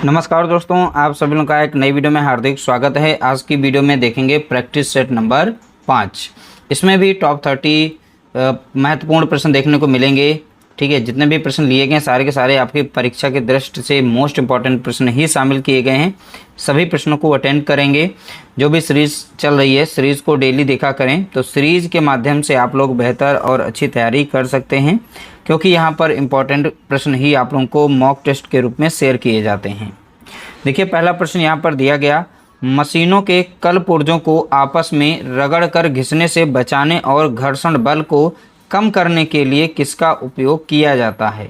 नमस्कार दोस्तों, आप सभी लोगों का एक नई वीडियो में हार्दिक स्वागत है। आज की वीडियो में देखेंगे प्रैक्टिस सेट नंबर 5। इसमें भी टॉप 30 महत्वपूर्ण प्रश्न देखने को मिलेंगे। ठीक है, जितने भी प्रश्न लिए गए सारे के सारे आपकी परीक्षा की दृष्टि से मोस्ट इंपॉर्टेंट प्रश्न ही शामिल किए गए हैं। सभी प्रश्नों को अटेंड करेंगे। जो भी सीरीज़ चल रही है सीरीज़ को डेली देखा करें, तो सीरीज़ के माध्यम से आप लोग बेहतर और अच्छी तैयारी कर सकते हैं, क्योंकि यहाँ पर इम्पॉर्टेंट प्रश्न ही आप लोगों को मॉक टेस्ट के रूप में शेयर किए जाते हैं। देखिए, पहला प्रश्न यहाँ पर दिया गया, मशीनों के कल पुर्जों को आपस में रगड़कर घिसने से बचाने और घर्षण बल को कम करने के लिए किसका उपयोग किया जाता है।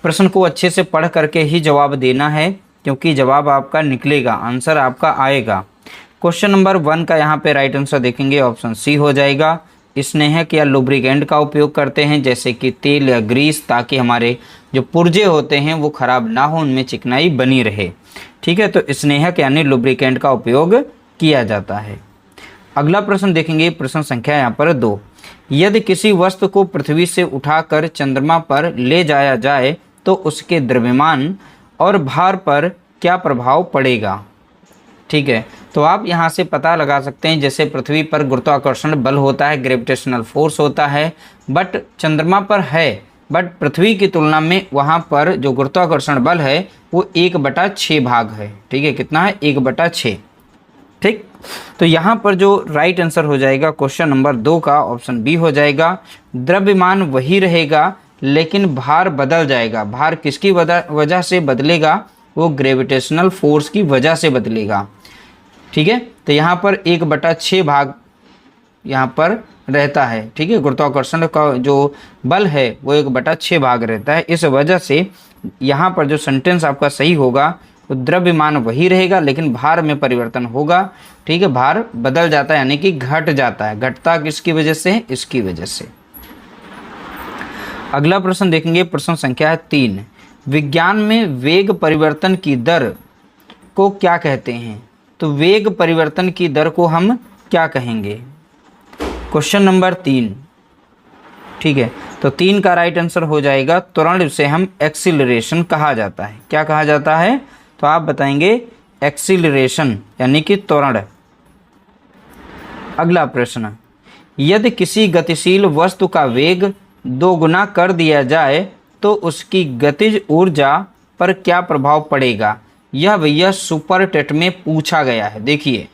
प्रश्न को अच्छे से पढ़ करके ही जवाब देना है, क्योंकि जवाब आपका निकलेगा, आंसर आपका आएगा। क्वेश्चन नंबर 1 का यहाँ पे राइट आंसर देखेंगे, ऑप्शन सी हो जाएगा। स्नेहक या लुब्रिकेंट का उपयोग करते हैं, जैसे कि तेल या ग्रीस, ताकि हमारे जो पुर्जे होते हैं वो खराब ना हो, उनमें चिकनाई बनी रहे। ठीक है, तो स्नेहक यानी लुब्रिकेंट का उपयोग किया जाता है। अगला प्रश्न देखेंगे, प्रश्न संख्या यहाँ पर 2। यदि किसी वस्तु को पृथ्वी से उठाकर चंद्रमा पर ले जाया जाए तो उसके द्रव्यमान और भार पर क्या प्रभाव पड़ेगा। ठीक है, तो आप यहाँ से पता लगा सकते हैं, जैसे पृथ्वी पर गुरुत्वाकर्षण बल होता है, ग्रेविटेशनल फोर्स होता है, बट चंद्रमा पर है, बट पृथ्वी की तुलना में वहाँ पर जो गुरुत्वाकर्षण बल है वो 1/6 भाग है। ठीक है, कितना है? 1/6। ठीक, तो यहाँ पर जो राइट आंसर हो जाएगा क्वेश्चन नंबर 2 का, ऑप्शन बी हो जाएगा। द्रव्यमान वही रहेगा लेकिन भार बदल जाएगा। भार किसकी वजह से बदलेगा? वो ग्रेविटेशनल फोर्स की वजह से बदलेगा। ठीक है, तो यहाँ पर 1/6 भाग यहाँ पर रहता है। ठीक है, गुरुत्वाकर्षण का जो बल है वो 1/6 भाग रहता है। इस वजह से यहाँ पर जो सेंटेंस आपका सही होगा, वो द्रव्यमान वही रहेगा लेकिन भार में परिवर्तन होगा। ठीक है, भार बदल जाता है यानी कि घट जाता है। घटता किसकी वजह से? इसकी वजह से। अगला प्रश्न देखेंगे, प्रश्न संख्या है 3। विज्ञान में वेग परिवर्तन की दर को क्या कहते हैं? तो वेग परिवर्तन की दर को हम क्या कहेंगे? Question number 3। ठीक है, तो 3 का राइट आंसर हो जाएगा त्वरण, से हम एक्सीलरेशन कहा जाता है। क्या कहा जाता है? तो आप बताएंगे एक्सीलरेशन यानी कि त्वरण। अगला प्रश्न, यदि किसी गतिशील वस्तु का वेग 2 गुना कर दिया जाए तो उसकी गतिज ऊर्जा पर क्या प्रभाव पड़ेगा। यह भैया सुपर टेट में पूछा गया है। देखिए,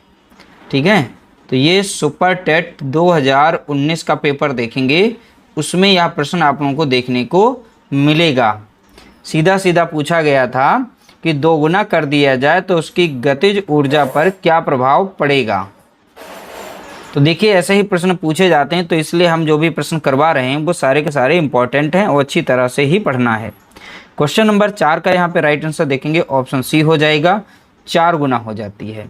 ठीक है, तो ये सुपर टेट 2019 का पेपर देखेंगे, उसमें यह प्रश्न आप लोगों को देखने को मिलेगा। सीधा सीधा पूछा गया था कि 2 गुना कर दिया जाए तो उसकी गतिज ऊर्जा पर क्या प्रभाव पड़ेगा। तो देखिए, ऐसे ही प्रश्न पूछे जाते हैं, तो इसलिए हम जो भी प्रश्न करवा रहे हैं वो सारे के सारे इंपॉर्टेंट हैं और अच्छी तरह से ही पढ़ना है। क्वेश्चन नंबर 4 का यहाँ पे राइट आंसर देखेंगे, ऑप्शन सी हो जाएगा। 4 गुना हो जाती है।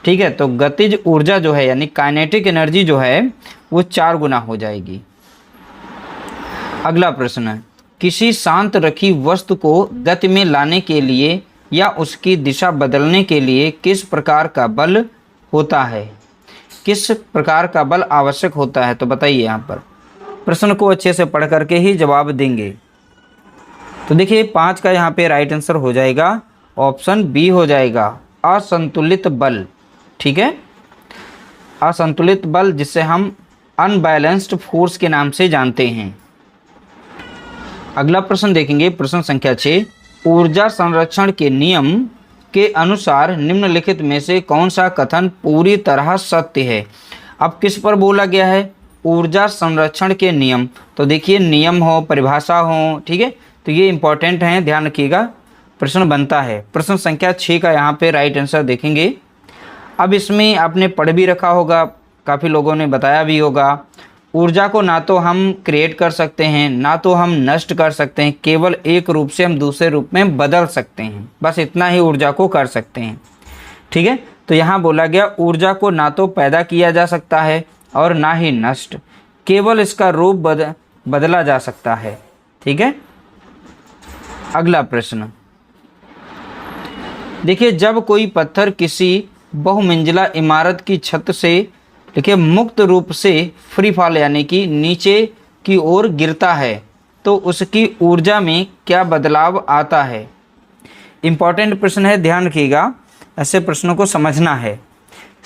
ठीक है, तो गतिज ऊर्जा जो है यानी काइनेटिक एनर्जी जो है वो 4 गुना हो जाएगी। अगला प्रश्न है, किसी शांत रखी वस्तु को गति में लाने के लिए या उसकी दिशा बदलने के लिए किस प्रकार का बल होता है? किस प्रकार का बल आवश्यक होता है? तो बताइए। यहाँ पर प्रश्न को अच्छे से पढ़ करके ही जवाब देंगे। तो देखिए, 5 का यहाँ पे राइट आंसर हो जाएगा, ऑप्शन बी हो जाएगा, असंतुलित बल। ठीक है, असंतुलित बल जिसे हम अनबैलेंस्ड फोर्स के नाम से जानते हैं। अगला प्रश्न देखेंगे, प्रश्न संख्या 6। ऊर्जा संरक्षण के नियम के अनुसार निम्नलिखित में से कौन सा कथन पूरी तरह सत्य है? अब किस पर बोला गया है? ऊर्जा संरक्षण के नियम। तो देखिए, नियम हो, परिभाषा हो, ठीक है, तो ये इंपॉर्टेंट हैं, ध्यान रखिएगा, प्रश्न बनता है। प्रश्न संख्या 6 का यहाँ पे राइट आंसर देखेंगे। अब इसमें आपने पढ़ भी रखा होगा, काफ़ी लोगों ने बताया भी होगा, ऊर्जा को ना तो हम क्रिएट कर सकते हैं ना तो हम नष्ट कर सकते हैं, केवल एक रूप से हम दूसरे रूप में बदल सकते हैं, बस इतना ही ऊर्जा को कर सकते हैं। ठीक है, तो यहाँ बोला गया ऊर्जा को ना तो पैदा किया जा सकता है और ना ही नष्ट, केवल इसका रूप बदला जा सकता है। ठीक है, अगला प्रश्न देखिए, जब कोई पत्थर किसी बहुमंजिला इमारत की छत से देखिए मुक्त रूप से फ्री फॉल यानी कि नीचे की ओर गिरता है तो उसकी ऊर्जा में क्या बदलाव आता है। इंपॉर्टेंट प्रश्न है, ध्यान रखिएगा, ऐसे प्रश्नों को समझना है।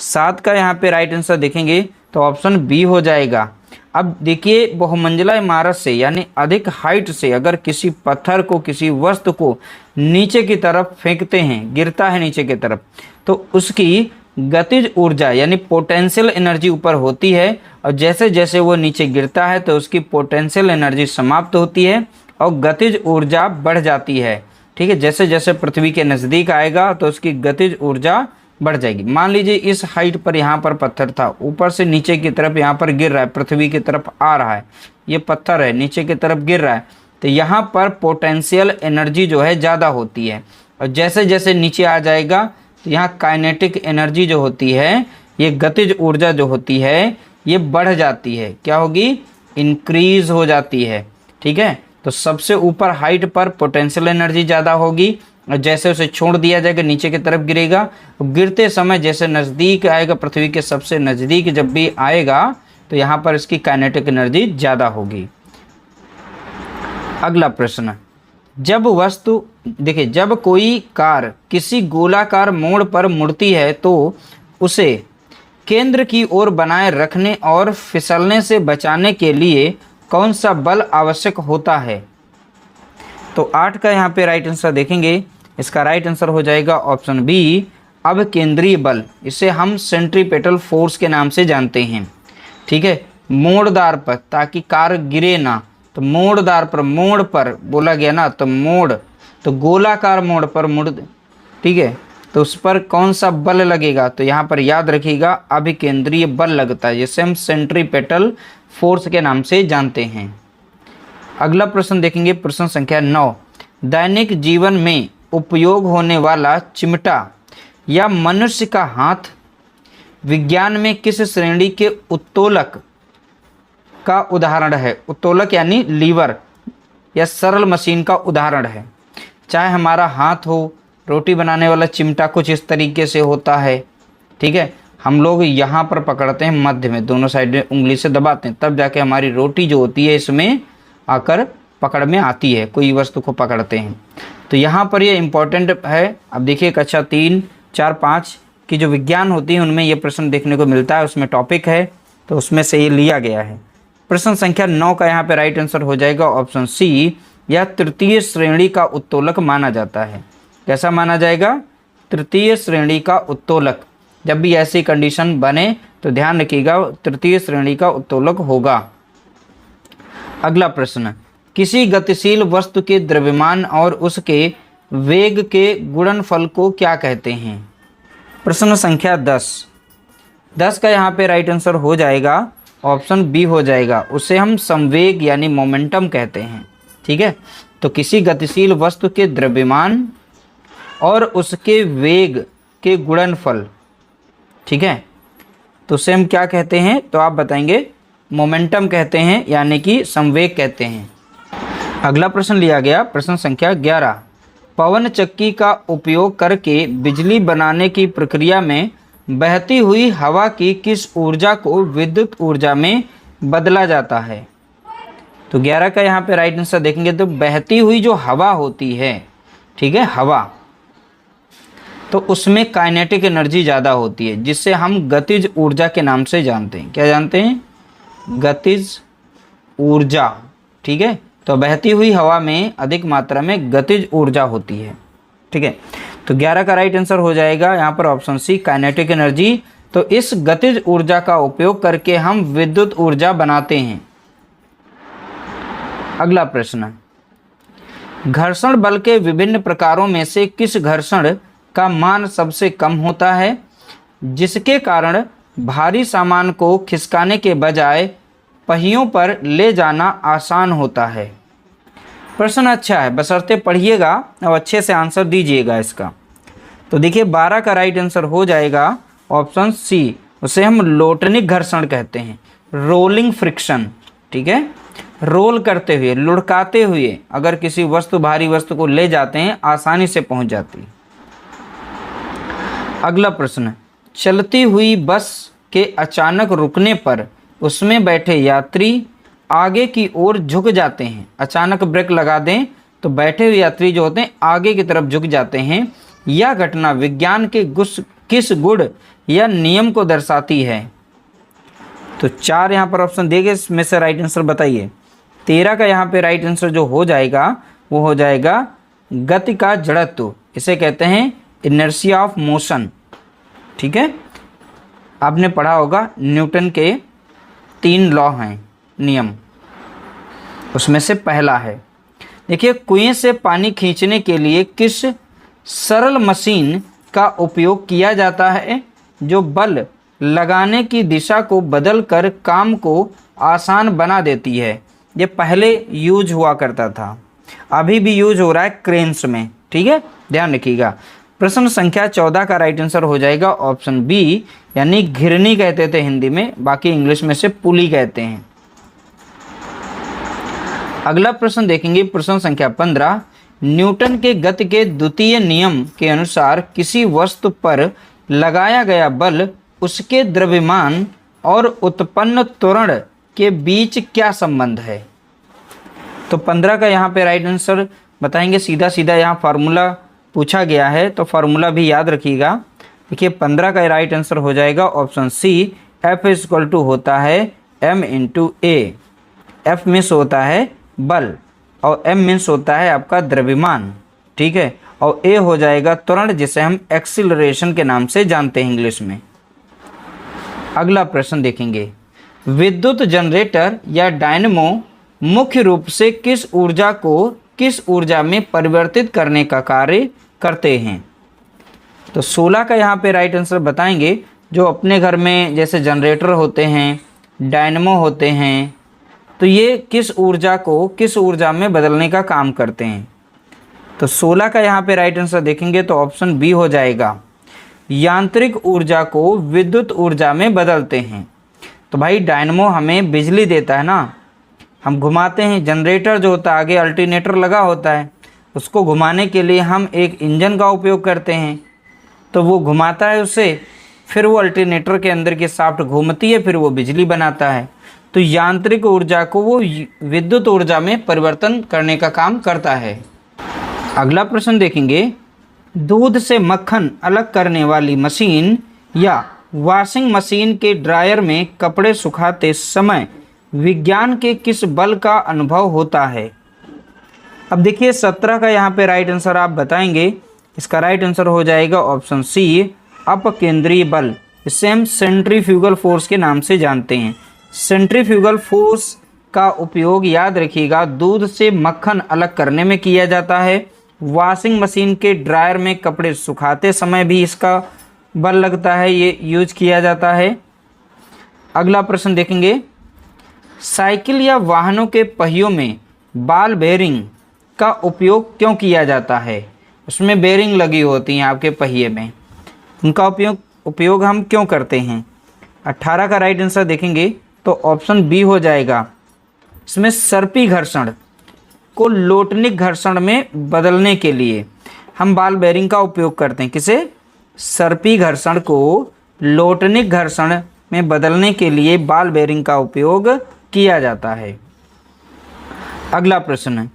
7 का यहाँ पे राइट आंसर देखेंगे तो ऑप्शन बी हो जाएगा। अब देखिए, बहुमंजिला इमारत से यानी अधिक हाइट से अगर किसी पत्थर को, किसी वस्तु को नीचे की तरफ फेंकते हैं, गिरता है नीचे की तरफ, तो उसकी गतिज ऊर्जा यानी पोटेंशियल एनर्जी ऊपर होती है, और जैसे जैसे वो नीचे गिरता है तो उसकी पोटेंशियल एनर्जी समाप्त होती है और गतिज ऊर्जा बढ़ जाती है। ठीक है, जैसे जैसे पृथ्वी के नज़दीक आएगा तो उसकी गतिज ऊर्जा बढ़ जाएगी। मान लीजिए इस हाइट पर यहाँ पर पत्थर था, ऊपर से नीचे की तरफ यहाँ पर गिर रहा है, पृथ्वी की तरफ आ रहा है, ये पत्थर है नीचे की तरफ गिर रहा है, तो यहाँ पर पोटेंशियल एनर्जी जो है ज़्यादा होती है, और जैसे जैसे नीचे आ जाएगा तो यहाँ काइनेटिक एनर्जी जो होती है, ये गतिज ऊर्जा जो होती है, ये बढ़ जाती है। क्या होगी? इंक्रीज हो जाती है। ठीक है, तो सबसे ऊपर हाइट पर पोटेंशियल एनर्जी ज़्यादा होगी, और जैसे उसे छोड़ दिया जाएगा नीचे की तरफ गिरेगा, गिरते समय जैसे नज़दीक आएगा, पृथ्वी के सबसे नज़दीक जब भी आएगा तो यहाँ पर इसकी काइनेटिक एनर्जी ज़्यादा होगी। अगला प्रश्न, जब वस्तु देखिए, जब कोई कार किसी गोलाकार मोड़ पर मुड़ती है तो उसे केंद्र की ओर बनाए रखने और फिसलने से बचाने के लिए कौन सा बल आवश्यक होता है? तो 8 का यहाँ पे राइट आंसर देखेंगे, इसका राइट आंसर हो जाएगा ऑप्शन बी, अब केंद्रीय बल। इसे हम सेंट्रीपेटल फोर्स के नाम से जानते हैं। ठीक है, मोड़दार पर, ताकि कार गिरे ना, तो मोड़दार पर, मोड़ पर बोला गया ना, तो मोड़, तो गोलाकार मोड़ पर मुड़, ठीक है, तो उस पर कौन सा बल लगेगा? तो यहाँ पर याद रखिएगा, अभिकेंद्रीय बल लगता है, जिसे हम सेंट्रीपेटल फोर्स के नाम से जानते हैं। अगला प्रश्न देखेंगे, प्रश्न संख्या 9, दैनिक जीवन में उपयोग होने वाला चिमटा या मनुष्य का हाथ विज्ञान में किस श्रेणी के उत्तोलक का उदाहरण है? उत्तोलक यानी लीवर या सरल मशीन का उदाहरण है। चाहे हमारा हाथ हो, रोटी बनाने वाला चिमटा कुछ इस तरीके से होता है। ठीक है, हम लोग यहाँ पर पकड़ते हैं मध्य में, दोनों साइड में उंगली से दबाते हैं, तब जाके हमारी रोटी जो होती है इसमें आकर पकड़ में आती है, कोई वस्तु को पकड़ते हैं। तो यहाँ पर ये इम्पोर्टेंट है। अब देखिए, कक्षा 3, 4, 5 की जो विज्ञान होती है उनमें ये प्रश्न देखने को मिलता है, उसमें टॉपिक है, तो उसमें से ये लिया गया है। प्रश्न संख्या 9 का यहाँ पे राइट आंसर हो जाएगा ऑप्शन सी, यह तृतीय श्रेणी का उत्तोलक माना जाता है। कैसा माना जाएगा? तृतीय श्रेणी का उत्तोलक। जब भी ऐसी कंडीशन बने तो ध्यान रखिएगा, तृतीय श्रेणी का उत्तोलक होगा। अगला प्रश्न, किसी गतिशील वस्तु के द्रव्यमान और उसके वेग के गुणनफल को क्या कहते हैं? प्रश्न संख्या 10 का यहाँ पे राइट आंसर हो जाएगा ऑप्शन बी हो जाएगा, उसे हम संवेग यानी मोमेंटम कहते हैं। ठीक है, तो किसी गतिशील वस्तु के द्रव्यमान और उसके वेग के गुणनफल, ठीक है, तो उसे हम क्या कहते हैं? तो आप बताएंगे मोमेंटम कहते हैं, यानी कि संवेग कहते हैं। अगला प्रश्न लिया गया, प्रश्न संख्या 11, पवन चक्की का उपयोग करके बिजली बनाने की प्रक्रिया में बहती हुई हवा की किस ऊर्जा को विद्युत ऊर्जा में बदला जाता है? तो 11 का यहाँ पे राइट आंसर देखेंगे तो बहती हुई जो हवा होती है, ठीक है, हवा, तो उसमें काइनेटिक एनर्जी ज़्यादा होती है, जिससे हम गतिज ऊर्जा के नाम से जानते हैं। क्या जानते हैं? गतिज ऊर्जा। ठीक है, तो बहती हुई हवा में अधिक मात्रा में गतिज ऊर्जा होती है। ठीक है, तो 11 का राइट आंसर हो जाएगा यहाँ पर ऑप्शन सी, काइनेटिक एनर्जी। तो इस गतिज ऊर्जा का उपयोग करके हम विद्युत ऊर्जा बनाते हैं। अगला प्रश्न, घर्षण बल के विभिन्न प्रकारों में से किस घर्षण का मान सबसे कम होता है, जिसके कारण भारी सामान को खिसकाने के बजाय पहियों पर ले जाना आसान होता है? प्रश्न अच्छा है, बशर्ते पढ़िएगा और अच्छे से आंसर दीजिएगा इसका। तो देखिए 12 का राइट आंसर हो जाएगा ऑप्शन सी, उसे हम लोटनिक घर्षण कहते हैं, रोलिंग फ्रिक्शन। ठीक है, रोल करते हुए, लुढ़काते हुए अगर किसी वस्तु, भारी वस्तु को ले जाते हैं, आसानी से पहुंच जाती है। अगला प्रश्न, चलती हुई बस के अचानक रुकने पर उसमें बैठे यात्री आगे की ओर झुक जाते हैं। अचानक ब्रेक लगा दें तो बैठे हुए यात्री जो होते हैं आगे की तरफ झुक जाते हैं। यह घटना विज्ञान के किस गुण या नियम को दर्शाती है? तो 4 यहाँ पर ऑप्शन देंगे, इसमें से राइट आंसर बताइए। 13 का यहाँ पे राइट आंसर जो हो जाएगा वो हो जाएगा गति का जड़त्व, इसे कहते हैं इनर्शिया ऑफ मोशन। ठीक है, आपने पढ़ा होगा न्यूटन के 3 लॉ हैं, नियम, उसमें से पहला है, देखिए, कुएं से पानी खींचने के लिए किस सरल मशीन का उपयोग किया जाता है जो बल लगाने की दिशा को बदलकर काम को आसान बना देती है? ये पहले यूज हुआ करता था, अभी भी यूज हो रहा है क्रेन्स में। ठीक है, ध्यान रखिएगा। प्रश्न संख्या 14 का राइट आंसर हो जाएगा ऑप्शन बी, यानी घिरनी कहते थे हिंदी में, बाकी इंग्लिश में से पुली कहते हैं। अगला प्रश्न देखेंगे, प्रश्न संख्या 15। न्यूटन के गति के द्वितीय नियम के अनुसार किसी वस्तु पर लगाया गया बल उसके द्रव्यमान और उत्पन्न त्वरण के बीच क्या संबंध है? तो 15 का यहाँ पे राइट आंसर बताएंगे। सीधा सीधा यहाँ फार्मूला पूछा गया है, तो फार्मूला भी याद रखिएगा। देखिए 15 का राइट आंसर हो जाएगा option C, F equal to होता है m into a. F means होता है बल और m मीन्स होता है आपका द्रव्यमान। ठीक है, और a हो जाएगा त्वरण, जिसे हम एक्सीलरेशन के नाम से जानते हैं इंग्लिश में। अगला प्रश्न देखेंगे, विद्युत जनरेटर या डायनेमो मुख्य रूप से किस ऊर्जा को किस ऊर्जा में परिवर्तित करने का कार्य करते हैं? तो 16 का यहाँ पे राइट आंसर बताएंगे। जो अपने घर में जैसे जनरेटर होते हैं, डायनेमो होते हैं, तो ये किस ऊर्जा को किस ऊर्जा में बदलने का काम करते हैं? तो 16 का यहाँ पे राइट आंसर देखेंगे तो ऑप्शन बी हो जाएगा, यांत्रिक ऊर्जा को विद्युत ऊर्जा में बदलते हैं। तो भाई डायनेमो हमें बिजली देता है ना, हम घुमाते हैं। जनरेटर जो होता है आगे अल्टरनेटर लगा होता है, उसको घुमाने के लिए हम एक इंजन का उपयोग करते हैं, तो वो घुमाता है उसे, फिर वो अल्टरनेटर के अंदर की शाफ्ट घूमती है, फिर वो बिजली बनाता है। तो यांत्रिक ऊर्जा को वो विद्युत ऊर्जा में परिवर्तन करने का काम करता है। अगला प्रश्न देखेंगे, दूध से मक्खन अलग करने वाली मशीन या वॉशिंग मशीन के ड्रायर में कपड़े सुखाते समय विज्ञान के किस बल का अनुभव होता है? अब देखिए 17 का यहाँ पे राइट आंसर आप बताएंगे। इसका राइट आंसर हो जाएगा ऑप्शन सी, अपकेंद्रीय बल। इसे हम सेंट्रीफ्यूगल फोर्स के नाम से जानते हैं। सेंट्रीफ्यूगल फोर्स का उपयोग याद रखिएगा दूध से मक्खन अलग करने में किया जाता है। वॉशिंग मशीन के ड्रायर में कपड़े सुखाते समय भी इसका बल लगता है, ये यूज किया जाता है। अगला प्रश्न देखेंगे, साइकिल या वाहनों के पहियों में बॉल बेयरिंग का उपयोग क्यों किया जाता है? उसमें बेयरिंग लगी होती हैं आपके पहिए में, उनका उपयोग हम क्यों करते हैं? 18 का राइट आंसर देखेंगे तो ऑप्शन बी हो जाएगा। इसमें सर्पी घर्षण को लोटनिक घर्षण में बदलने के लिए हम बॉल बेयरिंग का उपयोग करते हैं। किसे? सर्पी घर्षण को लोटनिक घर्षण में बदलने के लिए बॉल बेयरिंग का उपयोग किया जाता है। अगला प्रश्न,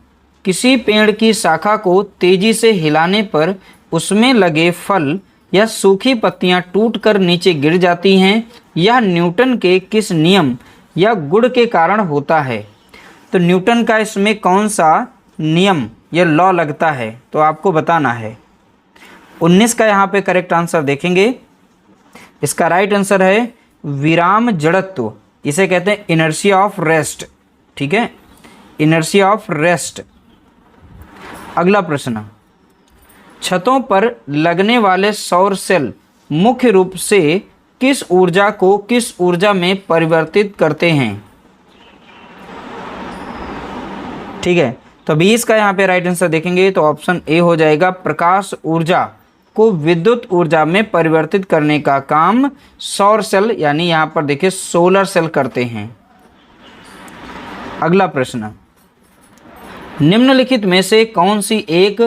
किसी पेड़ की शाखा को तेजी से हिलाने पर उसमें लगे फल या सूखी पत्तियां टूटकर नीचे गिर जाती हैं, यह न्यूटन के किस नियम या गुण के कारण होता है? तो न्यूटन का इसमें कौन सा नियम या लॉ लगता है, तो आपको बताना है। 19 का यहाँ पे करेक्ट आंसर देखेंगे। इसका राइट आंसर है विराम जड़त्व, इसे कहते हैं इनर्शिया ऑफ रेस्ट। ठीक है, इनर्शिया ऑफ रेस्ट। अगला प्रश्न, छतों पर लगने वाले सौर सेल मुख्य रूप से किस ऊर्जा को किस ऊर्जा में परिवर्तित करते हैं? ठीक है, तो 20 का यहाँ पे राइट आंसर देखेंगे तो ऑप्शन ए हो जाएगा, प्रकाश ऊर्जा को विद्युत ऊर्जा में परिवर्तित करने का काम सौर सेल यानी यहाँ पर देखिए सोलर सेल करते हैं। अगला प्रश्न, निम्नलिखित में से कौन सी एक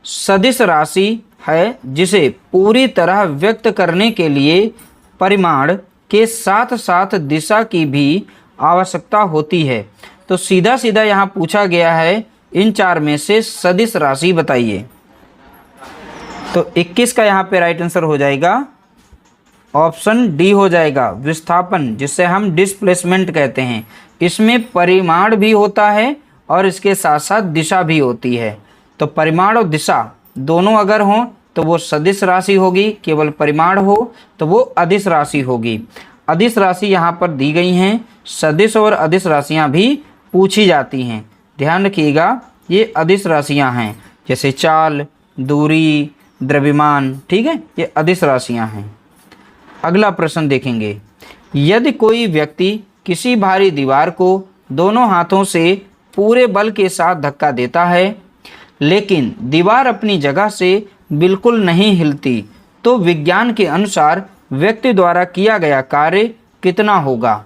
सदिश राशि है जिसे पूरी तरह व्यक्त करने के लिए परिमाण के साथ साथ दिशा की भी आवश्यकता होती है? तो सीधा सीधा यहाँ पूछा गया है इन चार में से सदिश राशि बताइए। तो 21 का यहाँ पे राइट आंसर हो जाएगा ऑप्शन डी हो जाएगा, विस्थापन, जिसे हम डिस्प्लेसमेंट कहते हैं। इसमें परिमाण भी होता है और इसके साथ साथ दिशा भी होती है। तो परिमाण और दिशा दोनों अगर हों तो वो सदिश राशि होगी, केवल परिमाण हो तो वो अदिश राशि होगी। अदिश राशि यहाँ पर दी गई हैं, सदिश और अदिश राशियाँ भी पूछी जाती हैं। ध्यान रखिएगा, ये अदिश राशियाँ हैं, जैसे चाल, दूरी, द्रव्यमान, ठीक है, ये अदिश राशियाँ हैं। अगला प्रश्न देखेंगे, यदि कोई व्यक्ति किसी भारी दीवार को दोनों हाथों से पूरे बल के साथ धक्का देता है लेकिन दीवार अपनी जगह से बिल्कुल नहीं हिलती, तो विज्ञान के अनुसार व्यक्ति द्वारा किया गया कार्य कितना होगा?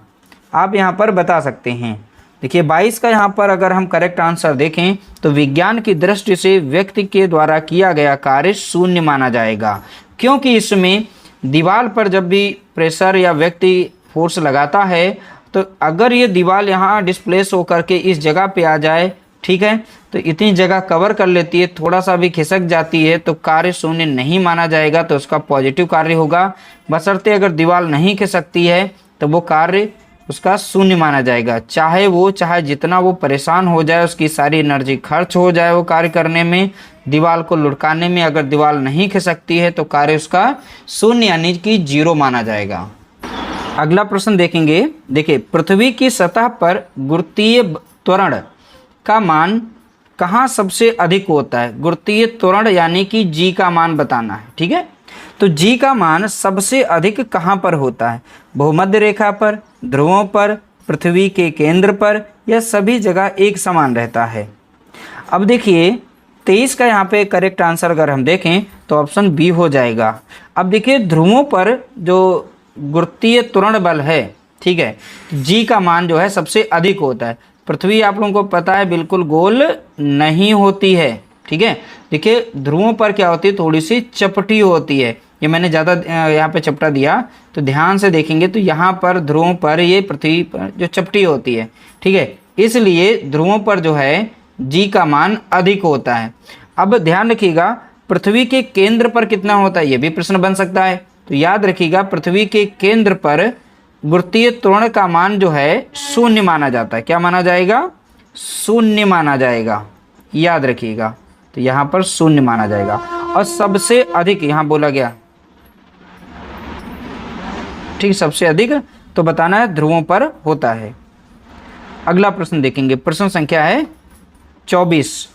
आप यहाँ पर बता सकते हैं। देखिए 22 का यहाँ पर अगर हम करेक्ट आंसर देखें तो विज्ञान की दृष्टि से व्यक्ति के द्वारा किया गया कार्य शून्य माना जाएगा, क्योंकि इसमें दीवार पर जब भी प्रेशर या व्यक्ति फोर्स लगाता है तो अगर ये दीवार यहाँ डिस्प्लेस होकर के इस जगह पे आ जाए, ठीक है, तो इतनी जगह कवर कर लेती है, थोड़ा सा भी खिसक जाती है तो कार्य शून्य नहीं माना जाएगा, तो उसका पॉजिटिव कार्य होगा। बशर्ते अगर दीवार नहीं खिसकती है तो वो कार्य उसका शून्य माना जाएगा, चाहे जितना वो परेशान हो जाए, उसकी सारी एनर्जी खर्च हो जाए वो कार्य करने में, दीवार को लुढ़काने में, अगर दीवार नहीं खिसकती है तो कार्य उसका शून्य यानी कि जीरो माना जाएगा। अगला प्रश्न देखेंगे। देखिए, पृथ्वी की सतह पर गुरुत्वीय त्वरण का मान कहाँ सबसे अधिक होता है? गुरुत्वीय त्वरण यानी कि जी का मान बताना है, ठीक है। तो जी का मान सबसे अधिक कहाँ पर होता है? भूमध्य रेखा पर, ध्रुवों पर, पृथ्वी के केंद्र पर, या सभी जगह एक समान रहता है? अब देखिए 23 का यहाँ पे करेक्ट आंसर अगर हम देखें तो ऑप्शन बी हो जाएगा। अब देखिए ध्रुवों पर जो गुरुत्वीय त्वरण बल है, ठीक है, जी का मान जो है सबसे अधिक होता है। पृथ्वी आप लोगों को पता है बिल्कुल गोल नहीं होती है, ठीक है। देखिए ध्रुवों पर क्या होती है, थोड़ी सी चपटी होती है। ये मैंने ज़्यादा यहाँ पे चपटा दिया, तो ध्यान से देखेंगे तो यहाँ पर ध्रुवों पर ये पृथ्वी पर जो चपटी होती है, ठीक है, इसलिए ध्रुवों पर जो है जी का मान अधिक होता है। अब ध्यान रखिएगा पृथ्वी के केंद्र पर कितना होता है, ये भी प्रश्न बन सकता है। तो याद रखिएगा पृथ्वी के केंद्र पर गुरुत्वीय त्वरण का मान जो है शून्य माना जाता है। क्या माना जाएगा? शून्य माना जाएगा, याद रखिएगा। तो यहाँ पर शून्य माना जाएगा। और सबसे अधिक यहाँ बोला गया, ठीक, सबसे अधिक तो बताना है ध्रुवों पर होता है। अगला प्रश्न देखेंगे, प्रश्न संख्या है 24,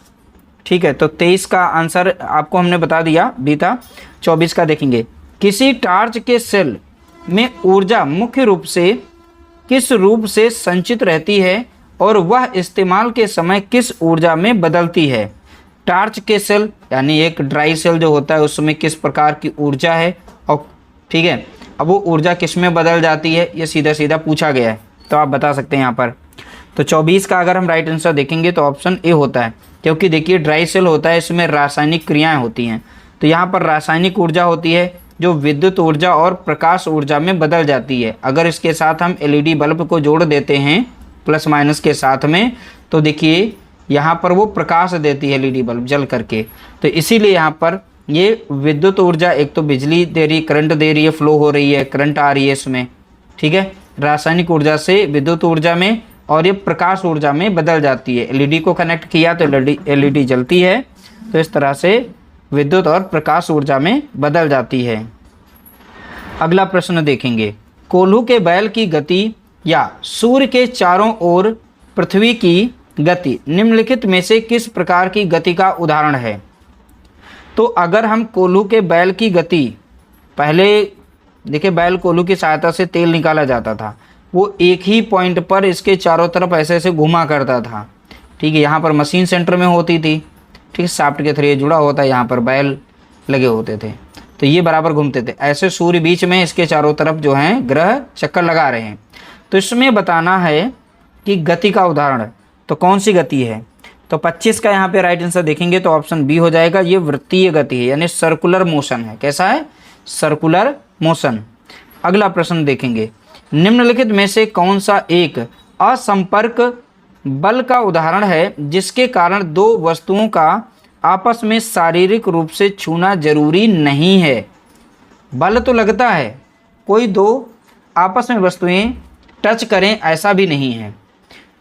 ठीक है। तो 23 का आंसर आपको हमने बता दिया, बी था। 24 का देखेंगे, किसी टार्च के सेल में ऊर्जा मुख्य रूप से किस रूप से संचित रहती है और वह इस्तेमाल के समय किस ऊर्जा में बदलती है? टार्च के सेल यानी एक ड्राई सेल जो होता है उसमें किस प्रकार की ऊर्जा है, और ठीक है, अब वो ऊर्जा किस में बदल जाती है, ये सीधा सीधा पूछा गया है, तो आप बता सकते हैं यहाँ पर। तो 24 का अगर हम राइट आंसर देखेंगे तो ऑप्शन ए होता है, क्योंकि देखिए ड्राई सेल होता है, इसमें रासायनिक क्रियाएं होती हैं, तो यहाँ पर रासायनिक ऊर्जा होती है जो विद्युत ऊर्जा और प्रकाश ऊर्जा में बदल जाती है। अगर इसके साथ हम एलईडी बल्ब को जोड़ देते हैं प्लस माइनस के साथ में, तो देखिए यहाँ पर वो प्रकाश देती है एलईडी बल्ब जल करके, तो इसीलिए यहाँ पर ये विद्युत ऊर्जा एक तो बिजली दे रही, करंट दे रही है, फ्लो हो रही है, करंट आ रही है इसमें, ठीक है, रासायनिक ऊर्जा से विद्युत ऊर्जा में, और ये प्रकाश ऊर्जा में बदल जाती है। एलईडी को कनेक्ट किया तो एलईडी जलती है, तो इस तरह से विद्युत और प्रकाश ऊर्जा में बदल जाती है। अगला प्रश्न देखेंगे, कोल्हू के बैल की गति या सूर्य के चारों ओर पृथ्वी की गति निम्नलिखित में से किस प्रकार की गति का उदाहरण है? तो अगर हम कोल्हू के बैल की गति, पहले देखिए बैल कोल्हू की सहायता से तेल निकाला जाता था, वो एक ही पॉइंट पर इसके चारों तरफ ऐसे ऐसे घुमा करता था, ठीक है, यहाँ पर मशीन सेंटर में होती थी, ठीक, शाफ्ट के थ्रू जुड़ा होता है, यहाँ पर बैल लगे होते थे, तो ये बराबर घूमते थे ऐसे, सूर्य बीच में, इसके चारों तरफ जो हैं ग्रह चक्कर लगा रहे हैं। तो इसमें बताना है कि गति का उदाहरण, तो कौन सी गति है? तो 25 का यहाँ पे राइट आंसर देखेंगे तो ऑप्शन बी हो जाएगा, ये वृत्तीय गति है, यानी सर्कुलर मोशन है। कैसा है? Circular motion. अगला प्रश्न देखेंगे, निम्नलिखित में से कौन सा एक असंपर्क बल का उदाहरण है जिसके कारण दो वस्तुओं का आपस में शारीरिक रूप से छूना जरूरी नहीं है। बल तो लगता है, कोई दो आपस में वस्तुएं टच करें ऐसा भी नहीं है।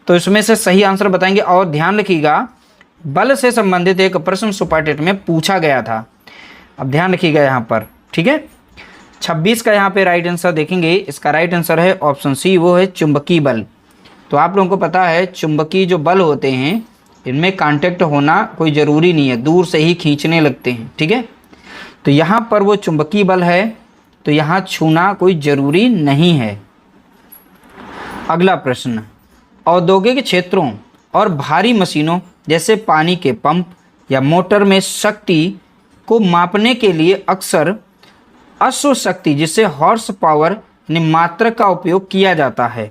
तो इसमें से सही आंसर बताएंगे। और ध्यान रखिएगा, बल से संबंधित एक प्रश्न सुपर टेट में पूछा गया था। अब ध्यान रखिएगा यहाँ पर, ठीक है। 26 का यहाँ पे राइट आंसर देखेंगे, इसका राइट आंसर है ऑप्शन सी, वो है चुंबकीय बल। तो आप लोगों को पता है चुंबकीय जो बल होते हैं इनमें कांटेक्ट होना कोई ज़रूरी नहीं है, दूर से ही खींचने लगते हैं, ठीक है। तो यहाँ पर वो चुंबकीय बल है, तो यहाँ छूना कोई ज़रूरी नहीं है। अगला प्रश्न, औद्योगिक क्षेत्रों और भारी मशीनों जैसे पानी के पंप या मोटर में शक्ति को मापने के लिए अक्सर अश्व शक्ति जिसे हॉर्स पावर यानी मात्रक का उपयोग किया जाता है।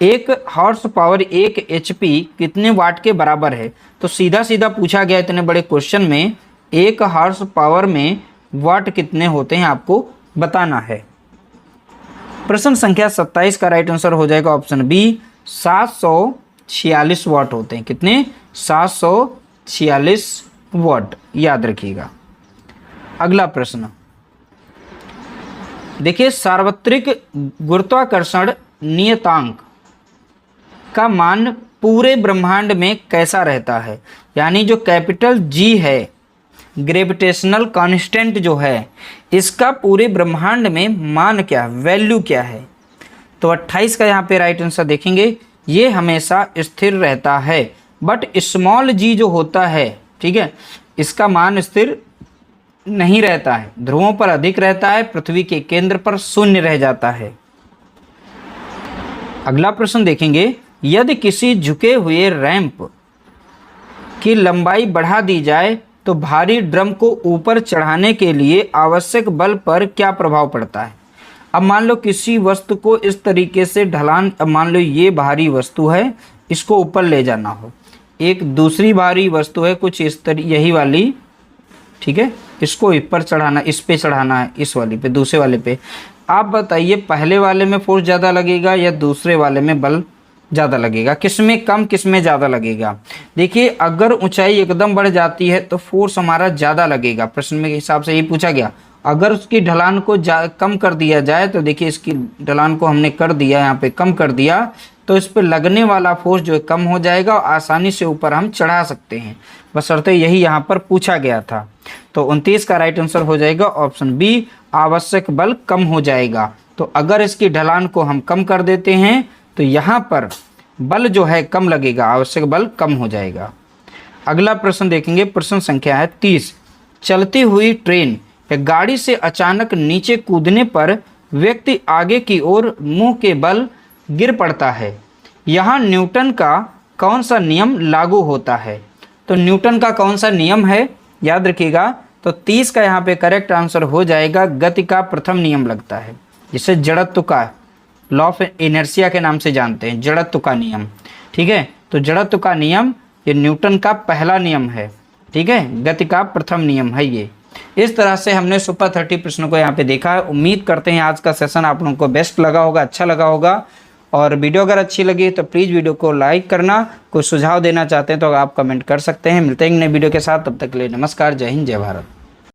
एक हॉर्स पावर 1 HP कितने वाट के बराबर है? तो सीधा सीधा पूछा गया इतने बड़े क्वेश्चन में, एक हॉर्स पावर में वाट कितने होते हैं आपको बताना है। प्रश्न संख्या 27 का राइट आंसर हो जाएगा ऑप्शन बी, 746 वाट होते हैं। कितने? 746 वाट, याद रखिएगा। अगला प्रश्न देखिए, सार्वत्रिक गुरुत्वाकर्षण नियतांक का मान पूरे ब्रह्मांड में कैसा रहता है? यानी जो कैपिटल G है, ग्रेविटेशनल कांस्टेंट जो है, इसका पूरे ब्रह्मांड में मान क्या है, वैल्यू क्या है? तो 28 का यहाँ पे राइट आंसर देखेंगे, ये हमेशा स्थिर रहता है। बट स्मॉल g जो होता है, ठीक है, इसका मान स्थिर नहीं रहता है, ध्रुवों पर अधिक रहता है, पृथ्वी के केंद्र पर शून्य रह जाता है। अगला प्रश्न देखेंगे, यदि किसी झुके हुए रैंप की लंबाई बढ़ा दी जाए तो भारी ड्रम को ऊपर चढ़ाने के लिए आवश्यक बल पर क्या प्रभाव पड़ता है? अब मान लो किसी वस्तु को इस तरीके से ढलान, अब मान लो ये भारी वस्तु है, इसको ऊपर ले जाना हो, एक दूसरी भारी वस्तु है कुछ इस यही वाली, ठीक है, इसको ऊपर चढ़ाना, इस पे चढ़ाना है, इस वाली पे, दूसरे वाले पे। आप बताइए पहले वाले में फोर्स ज़्यादा लगेगा या दूसरे वाले में बल ज़्यादा लगेगा? किस में कम, किस में ज़्यादा लगेगा? देखिए, अगर ऊंचाई एकदम बढ़ जाती है तो फोर्स हमारा ज़्यादा लगेगा, प्रश्न में के हिसाब से ये पूछा गया। अगर उसकी ढलान को कम कर दिया जाए, तो देखिए इसकी ढलान को हमने कर दिया, यहाँ पे कम कर दिया, तो इस पर लगने वाला फोर्स जो है कम हो जाएगा और आसानी से ऊपर हम चढ़ा सकते हैं। बशर्ते यही यहाँ पर पूछा गया था। तो 29 का राइट आंसर हो जाएगा ऑप्शन बी, आवश्यक बल कम हो जाएगा। तो अगर इसकी ढलान को हम कम कर देते हैं तो यहाँ पर बल जो है कम लगेगा, आवश्यक बल कम हो जाएगा। अगला प्रश्न देखेंगे, प्रश्न संख्या है 30। चलती हुई ट्रेन या गाड़ी से अचानक नीचे कूदने पर व्यक्ति आगे की ओर मुंह के बल गिर पड़ता है। यहाँ न्यूटन का कौन सा नियम लागू होता है? तो न्यूटन का कौन सा नियम है, याद रखिएगा। तो 30 का यहाँ पे करेक्ट आंसर हो जाएगा, गति का प्रथम नियम लगता है, जिसे जड़त्व का लॉ ऑफ इनर्शिया के नाम से जानते हैं, जड़त्व का नियम, ठीक है। तो जड़त्व का नियम ये न्यूटन का पहला नियम है, ठीक है, गति का प्रथम नियम है ये। इस तरह से हमने सुपर 30 प्रश्नों को यहाँ पे देखा है। उम्मीद करते हैं आज का सेशन आप लोगों को बेस्ट लगा होगा, अच्छा लगा होगा। और वीडियो अगर अच्छी लगी तो प्लीज़ वीडियो को लाइक करना, कोई सुझाव देना चाहते हैं तो आप कमेंट कर सकते हैं। मिलते हैं नए वीडियो के साथ, तब तक के लिए नमस्कार, जय हिंद, जय भारत।